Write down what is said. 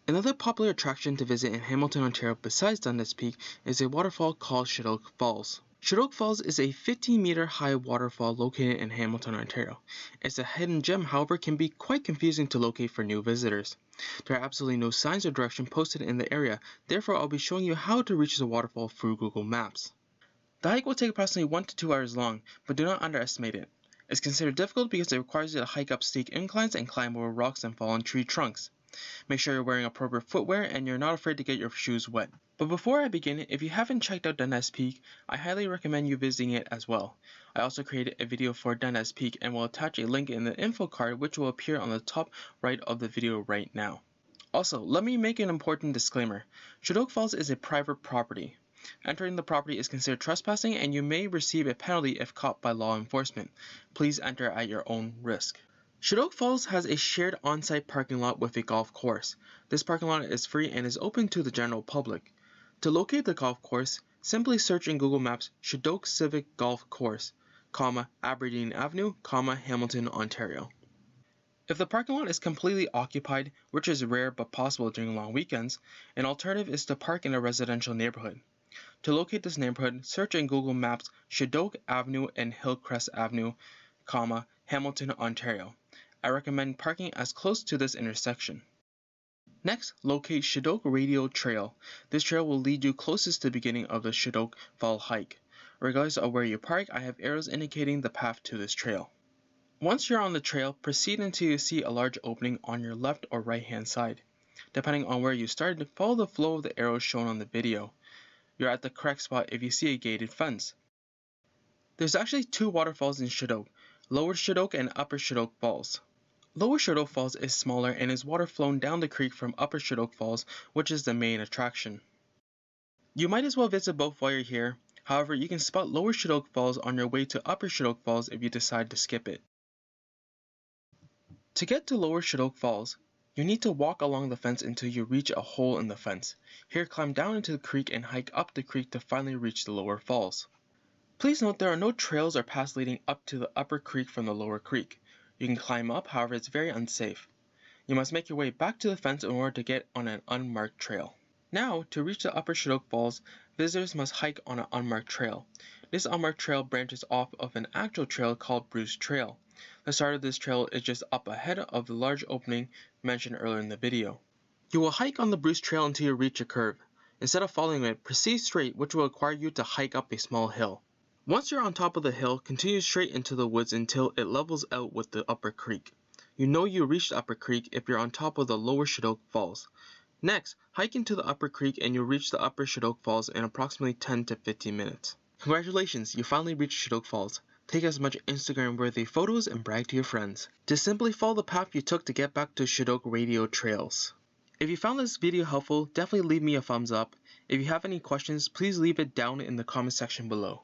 Another popular attraction to visit in Hamilton, Ontario besides Dundas Peak is a waterfall called Chedoke Falls. Chedoke Falls is a 15-meter high waterfall located in Hamilton, Ontario. It's a hidden gem, however, can be quite confusing to locate for new visitors. There are absolutely no signs or direction posted in the area, therefore I'll be showing you how to reach the waterfall through Google Maps. The hike will take approximately 1 to 2 hours long, but do not underestimate it. It's considered difficult because it requires you to hike up steep inclines and climb over rocks and fallen tree trunks. Make sure you're wearing appropriate footwear and you're not afraid to get your shoes wet. But before I begin, if you haven't checked out Dundas Peak, I highly recommend you visiting it as well. I also created a video for Dundas Peak and will attach a link in the info card which will appear on the top right of the video right now. Also, let me make an important disclaimer. Chedoke Falls is a private property. Entering the property is considered trespassing and you may receive a penalty if caught by law enforcement. Please enter at your own risk. Chedoke Falls has a shared on-site parking lot with a golf course. This parking lot is free and is open to the general public. To locate the golf course, simply search in Google Maps Chedoke Civic Golf Course, Aberdeen Avenue, Hamilton, Ontario. If the parking lot is completely occupied, which is rare but possible during long weekends, an alternative is to park in a residential neighborhood. To locate this neighborhood, search in Google Maps Chedoke Avenue and Hillcrest Avenue, Hamilton, Ontario. I recommend parking as close to this intersection. Next, locate Chedoke Radio Trail. This trail will lead you closest to the beginning of the Chedoke Fall hike. Regardless of where you park, I have arrows indicating the path to this trail. Once you're on the trail, proceed until you see a large opening on your left or right hand side. Depending on where you started, follow the flow of the arrows shown on the video. You're at the correct spot if you see a gated fence. There's actually two waterfalls in Chedoke, Lower Chedoke and Upper Chedoke Falls. Lower Chedoke Falls is smaller and is water flown down the creek from Upper Chedoke Falls, which is the main attraction. You might as well visit both while you're here, however you can spot Lower Chedoke Falls on your way to Upper Chedoke Falls if you decide to skip it. To get to Lower Chedoke Falls, you need to walk along the fence until you reach a hole in the fence. Here, climb down into the creek and hike up the creek to finally reach the lower falls. Please note there are no trails or paths leading up to the upper creek from the lower creek. You can climb up, however it's very unsafe. You must make your way back to the fence in order to get on an unmarked trail. Now, to reach the Upper Chedoke Falls, visitors must hike on an unmarked trail. This unmarked trail branches off of an actual trail called Bruce Trail. The start of this trail is just up ahead of the large opening mentioned earlier in the video. You will hike on the Bruce Trail until you reach a curve. Instead of following it, proceed straight, which will require you to hike up a small hill. Once you're on top of the hill, continue straight into the woods until it levels out with the upper creek. You know you reached the upper creek if you're on top of the Lower Chedoke Falls. Next, hike into the upper creek and you'll reach the Upper Chedoke Falls in approximately 10 to 15 minutes. Congratulations, you finally reached Chedoke Falls. Take as much Instagram-worthy photos and brag to your friends. Just simply follow the path you took to get back to Chedoke Radio Trails. If you found this video helpful, definitely leave me a thumbs up. If you have any questions, please leave it down in the comment section below.